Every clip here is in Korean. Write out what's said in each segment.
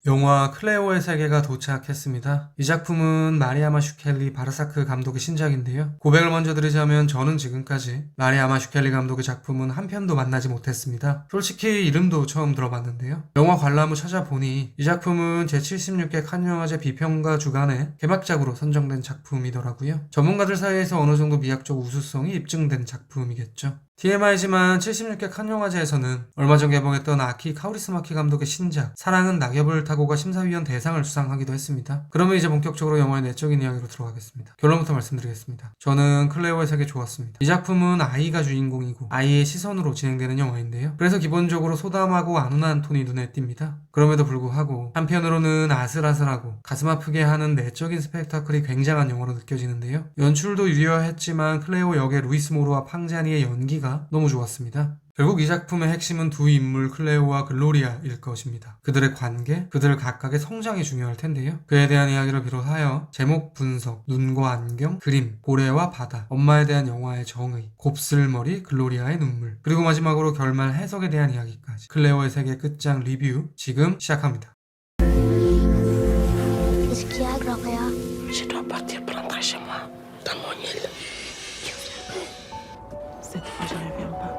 영화 클레오의 세계가 도착했습니다. 이 작품은 마리아 마슈켈리 바르사크 감독의 신작인데요. 고백을 먼저 드리자면 저는 지금까지 마리아 마슈켈리 감독의 작품은 한 편도 만나지 못했습니다. 솔직히 이름도 처음 들어봤는데요. 영화 관람을 찾아보니 이 작품은 제76회 칸 영화제 비평가 주간에 개막작으로 선정된 작품이더라고요. 전문가들 사이에서 어느 정도 미학적 우수성이 입증된 작품이겠죠. TMI지만 76회 칸 영화제에서는 얼마 전 개봉했던 아키 카우리스마키 감독의 신작 사랑은 낙엽을 타고가 심사위원 대상을 수상하기도 했습니다. 그러면 이제 본격적으로 영화의 내적인 이야기로 들어가겠습니다. 결론부터 말씀드리겠습니다. 저는 클레오의 세계 좋았습니다. 이 작품은 아이가 주인공이고 아이의 시선으로 진행되는 영화인데요. 그래서 기본적으로 소담하고 안온한 톤이 눈에 띕니다. 그럼에도 불구하고 한편으로는 아슬아슬하고 가슴 아프게 하는 내적인 스펙타클이 굉장한 영화로 느껴지는데요. 연출도 유려했지만 클레오 역의 루이스 모로와 팡자니의 연기가 너무 좋았습니다. 결국 이 작품의 핵심은 두 인물 클레오와 글로리아일 것입니다. 그들의 관계, 그들 각각의 성장이 중요할 텐데요. 그에 대한 이야기를 비롯하여 제목 분석, 눈과 안경, 그림, 고래와 바다, 엄마에 대한 영화의 정의, 곱슬머리, 글로리아의 눈물, 그리고 마지막으로 결말 해석에 대한 이야기까지 클레오의 세계 끝장 리뷰 지금 시작합니다. Qu'est-ce qu'il y a, Gloria? Je dois partir pour rentrer chez moi, dans mon île. Cette fois, je reviens pas.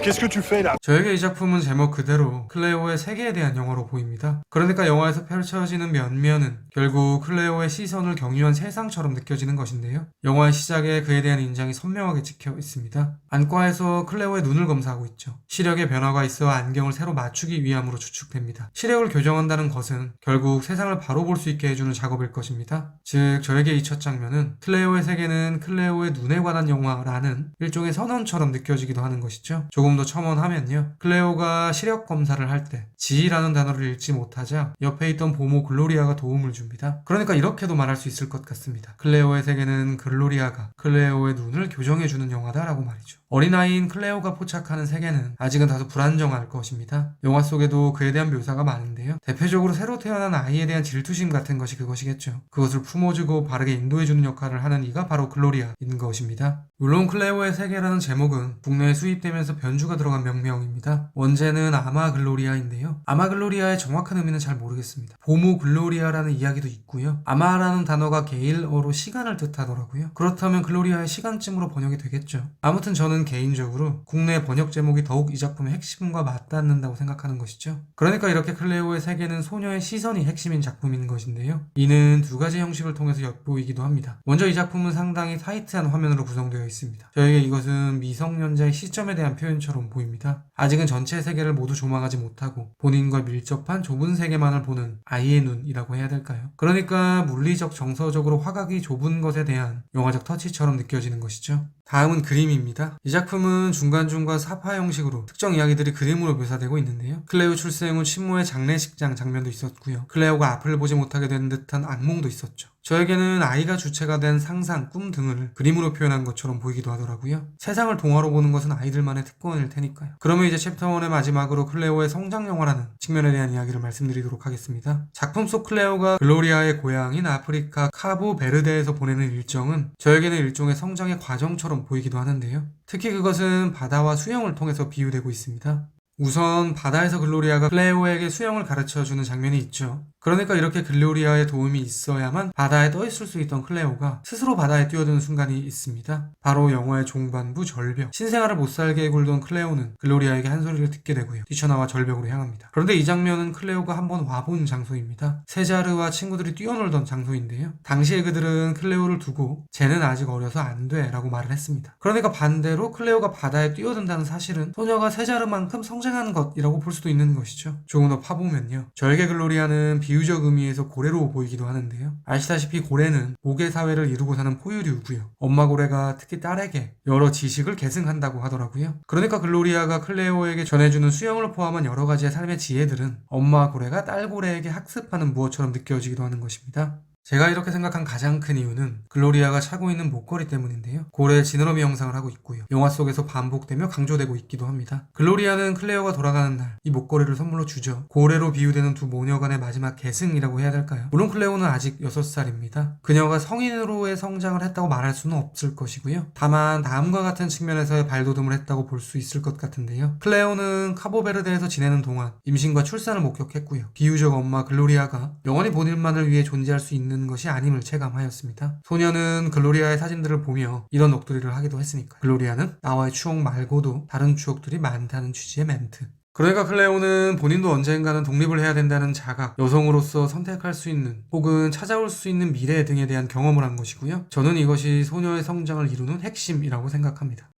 Qu'est-ce que tu fais là? 저에게 이 작품은 제목 그대로 클레오의 세계에 대한 영화로 보입니다. 그러니까 영화에서 펼쳐지는 면면은 결국 클레오의 시선을 경유한 세상처럼 느껴지는 것인데요. 영화의 시작에 그에 대한 인장이 선명하게 찍혀 있습니다. 안과에서 클레오의 눈을 검사하고 있죠. 시력에 변화가 있어 안경을 새로 맞추기 위함으로 추측됩니다. 시력을 교정한다는 것은 결국 세상을 바로 볼 수 있게 해주는 작업일 것입니다. 즉 저에게 이 첫 장면은 클레오의 세계는 클레오의 눈에 관한 영화라는 일종의 선언처럼 느껴지기도 하는 것이죠. 조금 더 첨언하면요. 클레오가 시력 검사를 할 때 지라는 단어를 읽지 못하자 옆에 있던 보모 글로리아가 도움을 줍니다. 그러니까 이렇게도 말할 수 있을 것 같습니다. 클레오의 세계는 글로리아가 클레오의 눈을 교정해주는 영화다라고 말이죠. 어린아이인 클레오가 포착하는 세계는 아직은 다소 불안정할 것입니다. 영화 속에도 그에 대한 묘사가 많은데요. 대표적으로 새로 태어난 아이에 대한 질투심 같은 것이 그것이겠죠. 그것을 품어주고 바르게 인도해주는 역할을 하는 이가 바로 글로리아인 것입니다. 물론 클레오의 세계라는 제목은 국내에 수입되면서 변주가 들어간 명명입니다. 원제는 아마 글로리아인데요. 아마 글로리아의 정확한 의미는 잘 모르겠습니다. 보모 글로리아라는 이야기도 있고요. 아마라는 단어가 게일어로 시간을 뜻하더라고요. 그렇다면 글로리아의 시간쯤으로 번역이 되겠죠. 아무튼 저는 개인적으로 국내 번역 제목이 더욱 이 작품의 핵심과 맞닿는다고 생각하는 것이죠. 그러니까 이렇게 클레오의 세계는 소녀의 시선이 핵심인 작품인 것인데요. 이는 두 가지 형식을 통해서 엿보이기도 합니다. 먼저 이 작품은 상당히 타이트한 화면으로 구성되어 있습니다. 저에게 이것은 미성년자의 시점에 대한 표현처럼 보입니다. 아직은 전체 세계를 모두 조망하지 못하고 본인과 밀접한 좁은 세계만을 보는 아이의 눈이라고 해야 될까요? 그러니까 물리적 정서적으로 화각이 좁은 것에 대한 영화적 터치처럼 느껴지는 것이죠. 다음은 그림입니다. 이 작품은 중간중간 사파 형식으로 특정 이야기들이 그림으로 묘사되고 있는데요. 클레오 출생 후 친모의 장례식장 장면도 있었고요. 클레오가 앞을 보지 못하게 된 듯한 악몽도 있었죠. 저에게는 아이가 주체가 된 상상, 꿈 등을 그림으로 표현한 것처럼 보이기도 하더라고요. 세상을 동화로 보는 것은 아이들만의 특권일 테니까요. 그러면 이제 챕터 1의 마지막으로 클레오의 성장 영화라는 측면에 대한 이야기를 말씀드리도록 하겠습니다. 작품 속 클레오가 글로리아의 고향인 아프리카 카보 베르데에서 보내는 일정은 저에게는 일종의 성장의 과정처럼 보이기도 하는데요. 특히 그것은 바다와 수영을 통해서 비유되고 있습니다. 우선 바다에서 글로리아가 클레오에게 수영을 가르쳐주는 장면이 있죠. 그러니까 이렇게 글로리아의 도움이 있어야만 바다에 떠있을 수 있던 클레오가 스스로 바다에 뛰어드는 순간이 있습니다. 바로 영화의 종반부 절벽. 신생아를 못살게 굴던 클레오는 글로리아에게 한 소리를 듣게 되고요. 뛰쳐나와 절벽으로 향합니다. 그런데 이 장면은 클레오가 한번 와본 장소입니다. 세자르와 친구들이 뛰어놀던 장소인데요. 당시에 그들은 클레오를 두고 쟤는 아직 어려서 안 돼 라고 말을 했습니다. 그러니까 반대로 클레오가 바다에 뛰어든다는 사실은 소녀가 세자르만큼 성장한 것이라고 볼 수도 있는 것이죠. 조금 더 파보면요. 저에게 글로리아는 비유적 의미에서 고래로 보이기도 하는데요. 아시다시피 고래는 모계 사회를 이루고 사는 포유류고요. 엄마 고래가 특히 딸에게 여러 지식을 계승한다고 하더라고요. 그러니까 글로리아가 클레오에게 전해주는 수영을 포함한 여러 가지의 삶의 지혜들은 엄마 고래가 딸 고래에게 학습하는 무엇처럼 느껴지기도 하는 것입니다. 제가 이렇게 생각한 가장 큰 이유는 글로리아가 차고 있는 목걸이 때문인데요. 고래 지느러미 형상을 하고 있고요. 영화 속에서 반복되며 강조되고 있기도 합니다. 글로리아는 클레오가 돌아가는 날 이 목걸이를 선물로 주죠. 고래로 비유되는 두 모녀 간의 마지막 계승이라고 해야 될까요? 물론 클레오는 아직 6살입니다. 그녀가 성인으로의 성장을 했다고 말할 수는 없을 것이고요. 다만 다음과 같은 측면에서의 발돋움을 했다고 볼 수 있을 것 같은데요. 클레오는 카보베르데에서 지내는 동안 임신과 출산을 목격했고요. 비유적 엄마 글로리아가 영원히 본인만을 위해 존재할 수 있는 것이 아님을 체감하였습니다. 소녀는 글로리아의 사진들을 보며 이런 넋두리를 하기도 했으니까요. 글로리아는 나와의 추억 말고도 다른 추억들이 많다는 취지의 멘트. 그러니까 클레오는 본인도 언젠가는 독립을 해야 된다는 자각, 여성으로서 선택할 수 있는 혹은 찾아올 수 있는 미래 등에 대한 경험을 한 것이고요. 저는 이것이 소녀의 성장을 이루는 핵심이라고 생각합니다.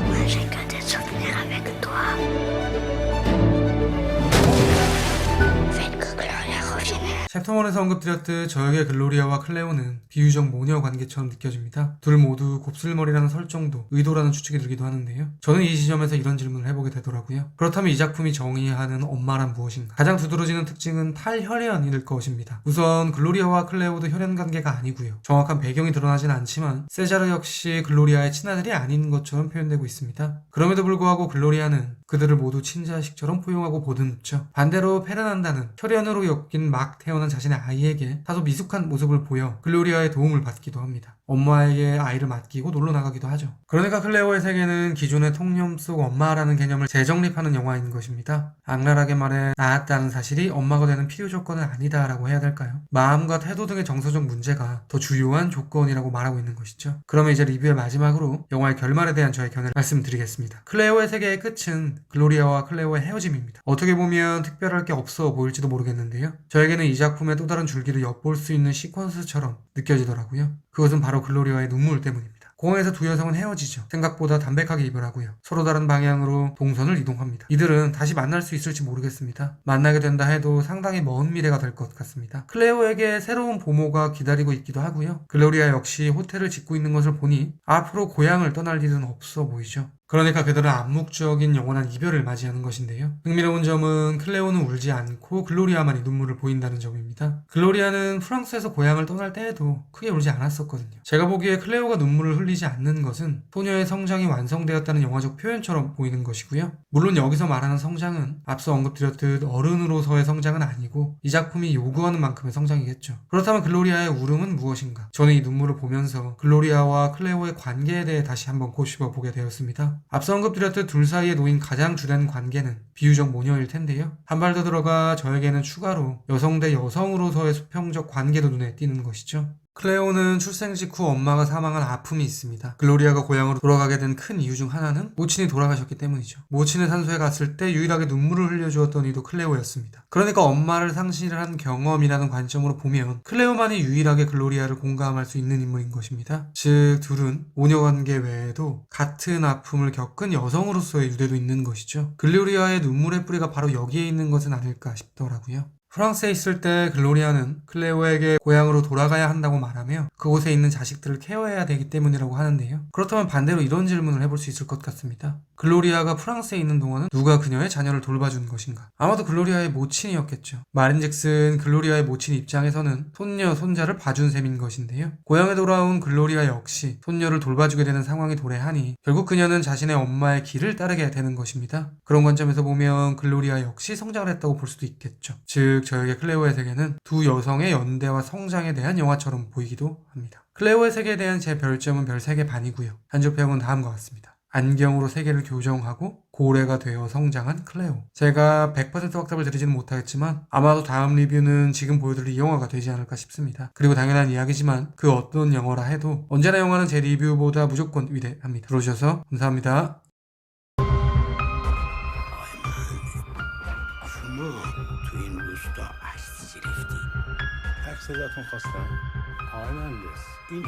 Moi, j'ai que des souvenirs avec toi. Faites que Gloria revienne. 챕터 1에서 언급드렸듯 저에게 글로리아와 클레오는 비유적 모녀 관계처럼 느껴집니다. 둘 모두 곱슬머리라는 설정도 의도라는 추측이 들기도 하는데요. 저는 이 지점에서 이런 질문을 해보게 되더라고요. 그렇다면 이 작품이 정의하는 엄마란 무엇인가? 가장 두드러지는 특징은 탈혈연일 것입니다. 우선 글로리아와 클레오도 혈연 관계가 아니고요. 정확한 배경이 드러나진 않지만 세자르 역시 글로리아의 친아들이 아닌 것처럼 표현되고 있습니다. 그럼에도 불구하고 글로리아는 그들을 모두 친자식처럼 포용하고 보듬죠. 반대로 페르난다는 혈연으로 엮인 막 태어난 자신의 아이에게 다소 미숙한 모습을 보여 글로리아의 도움을 받기도 합니다. 엄마에게 아이를 맡기고 놀러 나가기도 하죠. 그러니까 클레오의 세계는 기존의 통념 속 엄마라는 개념을 재정립하는 영화인 것입니다. 악랄하게 말해 낳았다는 사실이 엄마가 되는 필요 조건은 아니다라고 해야 될까요? 마음과 태도 등의 정서적 문제가 더 주요한 조건이라고 말하고 있는 것이죠. 그러면 이제 리뷰의 마지막으로 영화의 결말에 대한 저의 견해를 말씀드리겠습니다. 클레오의 세계의 끝은 글로리아와 클레오의 헤어짐입니다. 어떻게 보면 특별할 게 없어 보일지도 모르겠는데요. 저에게는 이 작품의 또 다른 줄기를 엿볼 수 있는 시퀀스처럼 느껴지더라고요. 그것은 바로 글로리아의 눈물 때문입니다. 공항에서 두 여성은 헤어지죠. 생각보다 담백하게 이별하고요. 서로 다른 방향으로 동선을 이동합니다. 이들은 다시 만날 수 있을지 모르겠습니다. 만나게 된다 해도 상당히 먼 미래가 될 것 같습니다. 클레오에게 새로운 보모가 기다리고 있기도 하고요. 글로리아 역시 호텔을 짓고 있는 것을 보니 앞으로 고향을 떠날 일은 없어 보이죠. 그러니까 그들은 암묵적인 영원한 이별을 맞이하는 것인데요. 흥미로운 점은 클레오는 울지 않고 글로리아만이 눈물을 보인다는 점입니다. 글로리아는 프랑스에서 고향을 떠날 때에도 크게 울지 않았었거든요. 제가 보기에 클레오가 눈물을 흘리지 않는 것은 소녀의 성장이 완성되었다는 영화적 표현처럼 보이는 것이고요. 물론 여기서 말하는 성장은 앞서 언급드렸듯 어른으로서의 성장은 아니고 이 작품이 요구하는 만큼의 성장이겠죠. 그렇다면 글로리아의 울음은 무엇인가? 저는 이 눈물을 보면서 글로리아와 클레오의 관계에 대해 다시 한번 꼬집어 보게 되었습니다. 앞서 언급드렸듯 둘 사이에 놓인 가장 주된 관계는 비유적 모녀일 텐데요. 한 발 더 들어가 저에게는 추가로 여성 대 여성으로서의 수평적 관계도 눈에 띄는 것이죠. 클레오는 출생 직후 엄마가 사망한 아픔이 있습니다. 글로리아가 고향으로 돌아가게 된 큰 이유 중 하나는 모친이 돌아가셨기 때문이죠. 모친의 산소에 갔을 때 유일하게 눈물을 흘려주었던 이도 클레오였습니다. 그러니까 엄마를 상실한 경험이라는 관점으로 보면 클레오만이 유일하게 글로리아를 공감할 수 있는 인물인 것입니다. 즉 둘은 모녀관계 외에도 같은 아픔을 겪은 여성으로서의 유대도 있는 것이죠. 글로리아의 눈물의 뿌리가 바로 여기에 있는 것은 아닐까 싶더라고요. 프랑스에 있을 때 글로리아는 클레오에게 고향으로 돌아가야 한다고 말하며 그곳에 있는 자식들을 케어해야 되기 때문이라고 하는데요. 그렇다면 반대로 이런 질문을 해볼 수 있을 것 같습니다. 글로리아가 프랑스에 있는 동안은 누가 그녀의 자녀를 돌봐준 것인가? 아마도 글로리아의 모친이었겠죠. 말인즉슨 글로리아의 모친 입장에서는 손녀, 손자를 봐준 셈인 것인데요. 고향에 돌아온 글로리아 역시 손녀를 돌봐주게 되는 상황이 도래하니 결국 그녀는 자신의 엄마의 길을 따르게 되는 것입니다. 그런 관점에서 보면 글로리아 역시 성장을 했다고 볼 수도 있겠죠. 즉 저에게 클레오의 세계는 두 여성의 연대와 성장에 대한 영화처럼 보이기도 합니다. 클레오의 세계에 대한 제 별점은 별 3개 반이고요. 한 줄 평은 다음과 같습니다. 안경으로 세계를 교정하고 고래가 되어 성장한 클레오. 제가 100% 확답을 드리지는 못하겠지만 아마도 다음 리뷰는 지금 보여드릴 이 영화가 되지 않을까 싶습니다. 그리고 당연한 이야기지만 그 어떤 영화라 해도 언제나 영화는 제 리뷰보다 무조건 위대합니다. 들어주셔서 감사합니다. عکس ازتون خواستم. آقای مهندس این